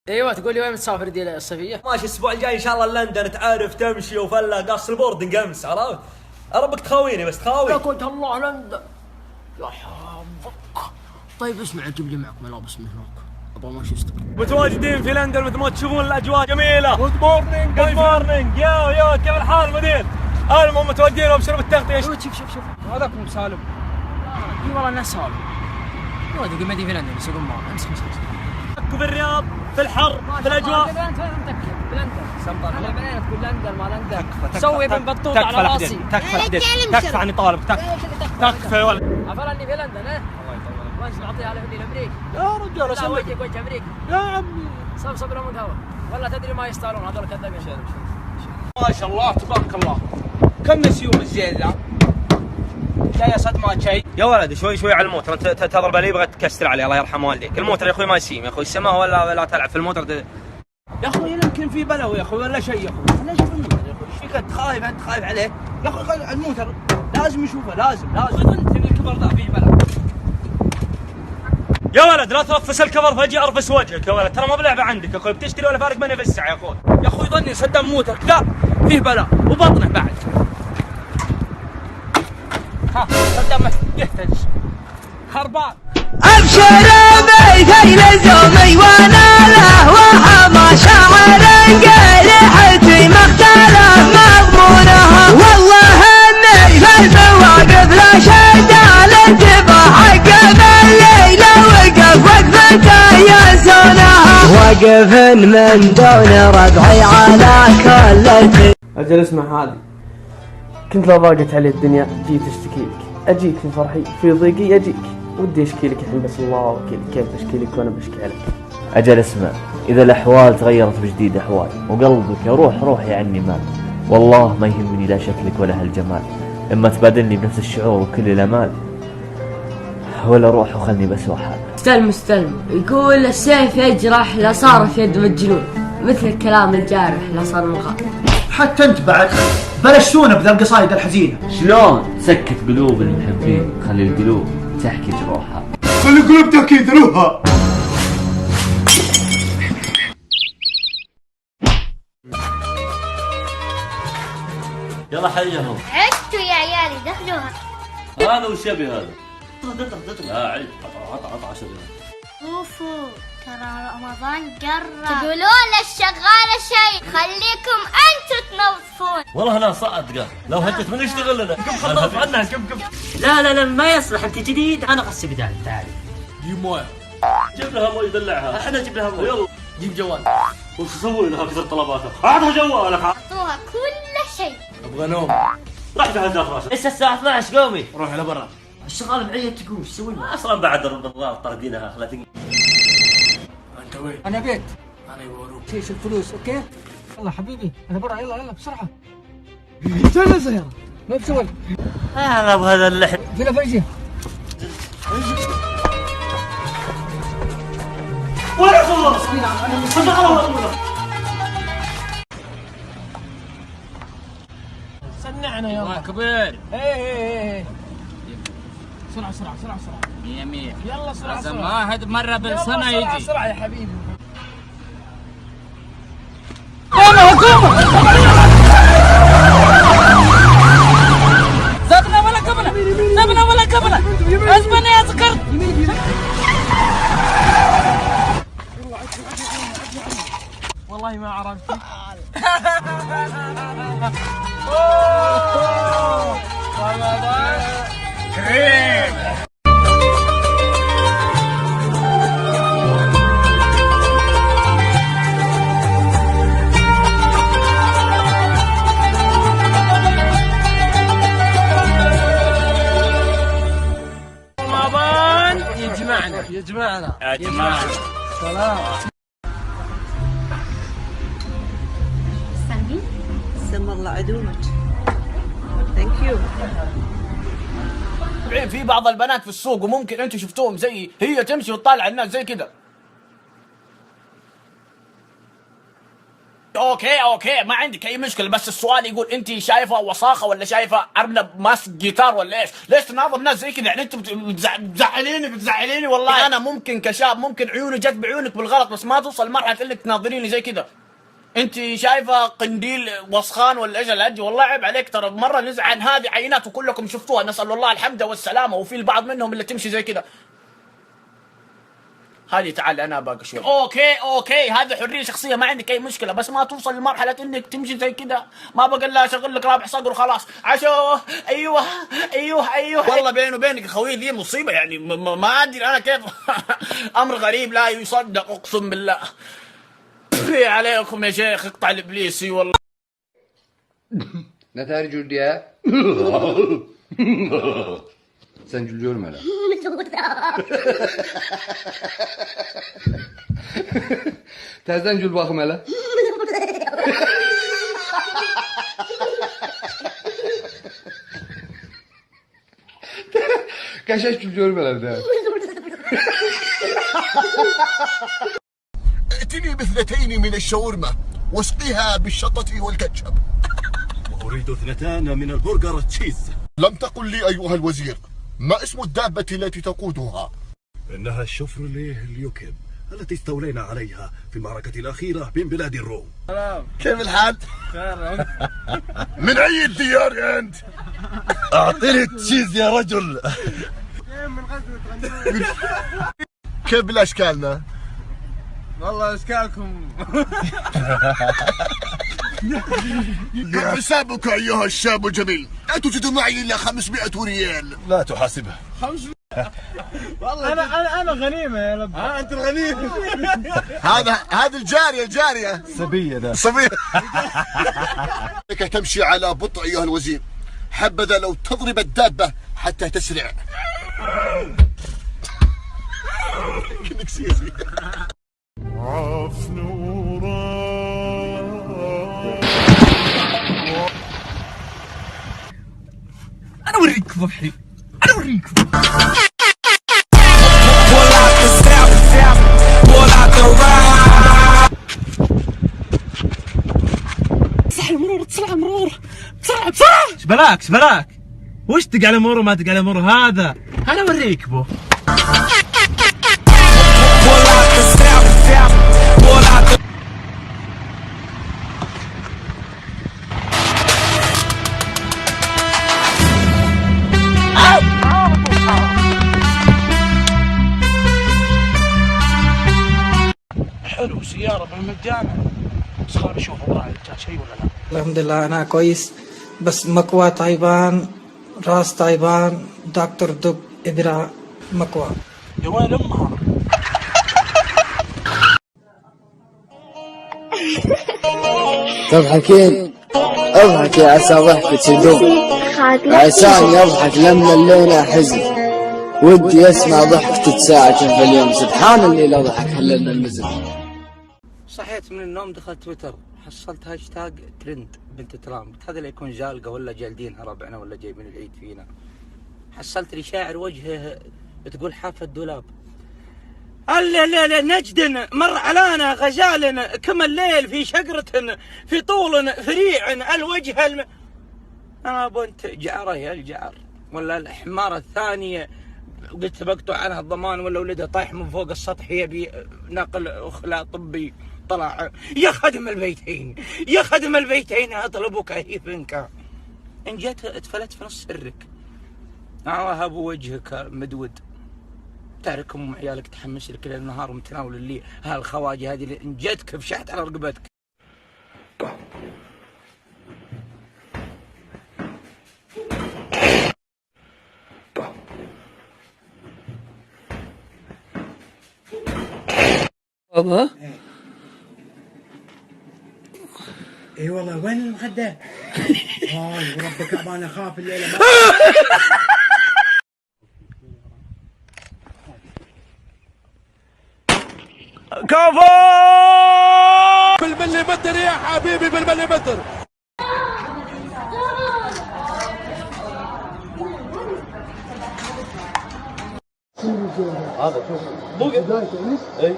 ايوه تقول لي وين مسافر دي الصيفيه؟ ماشي الاسبوع الجاي ان شاء الله لندن، تعرف تمشي وفلا قص البوردنج امس، عرفت؟ ربك تخاويني بس تخاوي. يا قلت الله لندن يا حظك. طيب اسمع جيب لي معك ملابس من هناك ابغى ماشي استقر. متواجدين في لندن مثل ما تشوفون الاجواء جميله. جود مورنينج جود مورنينج. يا كيف الحال مدير؟ المهم متواجدين وبشرب التغطيه. شوف هذاكم سالم. اي والله الناس سالم. يا ولد قمدي في لندن يسوقون معنا امسك. في الرياض في الحر في الاجواء. في لندن سمطر على بعينك تقول لندن ما لندن. سوي ابن بطوط على راسي. تكفى الحديد تكفى عني طالب تكفى يا ولد. عفرني في لندن ها؟ الله يطول عمرك. بعطيها لهني الامريكي. يا رجال لا وجهك وجه امريكا يا عمي. صب لهم الهواء. والله تدري ما يستاهلون هذول كذابين. ما شاء الله تبارك الله. كم نسيوم الزين ذا؟ لا يا صد ما شيء. يا ولد شوي على الموتر، انت تضرب عليه يبغى تكسر عليه الله يرحم والديك. الموتر يا اخوي ما يسيم يا اخوي، السماء ولا تلعب في الموتر يا اخوي يمكن في بلوي يا اخوي ولا شيء يا اخوي. خلينا نشوف الموتر يا اخوي. ايش فيك انت خايف عليه؟ يا اخوي الموتر لازم نشوفه لازم. انت الكبر ذا فيه بلا. يا ولد لا ترفس الكفر فجي ارفس وجهك يا ولد، ترى ما بلعبه عندك يا اخوي، بتشتري ولا فارق مني في الساعه يا اخوي. يا اخوي ظني صدام موتر لا فيه بلا وبطنه بعد. ها صدام يهتج خربان. ابشر بيتي لزومي وانا له وحما شعر قريحتي مختلف مضمونها. والله اني في المواقف لا شد على الانتباه حق الليله وقفته ينسونها. وقف من دون ربعي على كل أجل اسمع هذه. كنت لو ضاقت علي الدنيا جيت اشتكي لك، اجيك في فرحي في ضيقي اجيك، ودي اشكي لك الحين بس الله وكيلك كيف اشكي لك وانا بشكي عليك. أجل اسمع، إذا الأحوال تغيرت بجديد أحوال وقلبك روح يا عني مال، والله ما يهمني لا شكلك ولا هالجمال، إما تبادلني بنفس الشعور وكل الأمال، ولا روح وخلني بس وحال. استلم يقول السيف يجرح لا صار في يد مجنون، مثل الكلام الجارح لا صار مغال. حتى انت بعد بلشونا بذا القصايد الحزينه. شلون تسكت قلوب المحبين، خلي القلوب تحكي جروحها. خلي القلوب تحكي ذروها. يلا حيهم. عشتوا يا عيالي دخلوها. هذا وش يبي هذا؟ لا عيب عطى 10 ريال. شوفوا ترى رمضان قرب. تقولون للشغالة شيء خليكم انتوا تنظفون. والله انا صادقه لو هجت من يشتغل لنا. خلص عنها كم. لا ما يصلح انت جديد انا غسي بدالك تعالي. جيب مويه. جيب لها مويه يدلعها. احنا نجيب لها مويه. يلا جيب جوال. وش اسوي لها كثر طلباتها؟ اعطها جوالك. اعطوها كل شيء. ابغى نوم. راح تهدى راسك. لسه الساعه 12 قومي. روح على برا. الشغال بعيد تقوم ايش تسوي له؟ اصلا بعد الرمضان طردينها خلتني. انت وين؟ انا بيت انا يورو. شيش الفلوس اوكي. يلا حبيبي انا برا يلا بسرعه. جل زهره ما بسوي. انا بهذا اللحن. فيلا فرجي. ولا خلص. انا سنعنا يلا كبير. ايه سرعه 100 يلا سرعه ما هد مره بالسنه يجي. سرعه يا حبيبي. زبنا ولا قبله اسبني يا ذكرت. والله ما عرفت. رمضان كريم. رمضان يجمعنا سلام. سم الله عدومك. ثانك يو. في بعض البنات في السوق وممكن انتم شفتوهم زي هي تمشي وتطالع الناس زي كذا. اوكي ما عندك اي مشكله، بس السؤال يقول انت شايفه وساخه ولا شايفه ارنب ماسك جيتار ولا ايش؟ ليش تناظر ناس زي كذا؟ يعني انت بتزعليني والله. انا ممكن كشاب ممكن عيوني جت بعيونك بالغلط، بس ما توصل لمرحله انك تناظريني زي كذا. انت شايفه قنديل وسخان ولا ايش الهدي؟ والله عيب عليك، ترى مره نزعل. هذه عينات وكلكم شفتوها، نسال الله الحمد والسلامه، وفي البعض منهم اللي تمشي زي كذا. هذه تعال انا باقي شوي. اوكي هذه حريه شخصيه ما عندك اي مشكله، بس ما توصل لمرحله انك تمشي زي كذا. ما بقى الا اشغل لك رابح صقر وخلاص. عشو ايوه والله بيني وبينك يا خوي ذي مصيبه يعني، ما ادري انا كيف. امر غريب لا يصدق اقسم بالله. عليكم يا شيخ اقطع الابليسي والله. Ne tercih diye? Sen gülüyorum hele. Tersten gül bakım hele. Kaşaş gülüyorum hele de. ائتني باثنتين من الشاورما واسقيها بالشطة والكاتشب. وأريد 2 من البرجر تشيز. لم تقل لي أيها الوزير ما اسم الدابة التي تقودها؟ إنها الشفرليه اليوكيب التي استولينا عليها في المعركة الأخيرة بين بلاد الروم. كيف الحال؟ من أي الديار أنت؟ أعطني التشيز يا رجل. من غزوة كيف بالأشكالنا؟ والله اشكالكم. كم حسابك أيها الشاب الجميل؟ لا توجد معي إلا 500 ريال. لا تحاسبها. 500 والله انا غنيمه يا لب. انت الغنيمه. هذا الجارية صبية ده. صبية. لك تمشي على بطء أيها الوزير، حبذا لو تضرب الدابة حتى تسرع. كأنك سياسي. انا اوريك ضحي، انا اوريك. صح المرور، بسرعه مرور، بسرعه. ايش بلاك وش تق على مرور وما تق على مرور؟ هذا انا اوريك بو. حلو سيارة بالمجان، بس خلينا نشوف وراي جاء شيء ولا لا. الحمد لله أنا كويس، بس مكوى تعبان، راس تعبان، دكتور دق إبرة مكوى. يا وين أمها؟ تضحكين؟ اضحكي عسى ضحكك تدوم، عساني يضحك لما الليلة حزن، ودي اسمع ضحكتك ساعة في اليوم، سبحان اللي لا ضحك حللنا المزن. صحيت من النوم دخلت تويتر، حصلت هاشتاج ترند بنت ترامب، هذا اللي يكون جالقه ولا جالدينها ربعنا ولا جايبين العيد فينا. حصلت لي شاعر وجهه تقول حافة الدولاب. نجد مر علينا غزال كما الليل في شقرة في طول فريع الوجه انا بنت جعره يا الجعر، ولا الحمارة الثانية قلت بقطع عنها الضمان، ولا ولدها طايح من فوق السطح يبي نقل اخلاء طبي. طلع يا خدم البيتين، يا خدم البيتين اطلبك هيفنك، ان جيت اتفلت في نص سرك. وهب وجهك مدود، تعرف ام عيالك تحمس لك ليل نهار ومتناول اللي هالخواجه هذه اللي ان جتك فشحت على رقبتك. بابا؟ اي والله وين المخدة؟ وربك ابان اخاف الليله. كفو بالمليمتر يا حبيبي، بالمليمتر. هذا شوف بوقي اي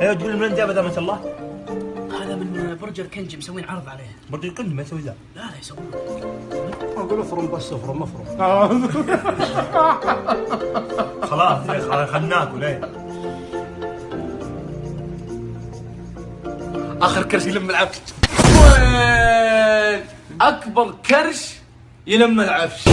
ايوه تقول من جاب هذا ما شاء الله؟ هذا من برجر كنج مسوين عرض عليه. برجر كنج ما يسوي ذا؟ لا يسوون. اقول افرم بس افرم افرم. خلاص خلنا ناكل ايه. اخر كرش يلم العفش. وين اكبر كرش يلم العفش.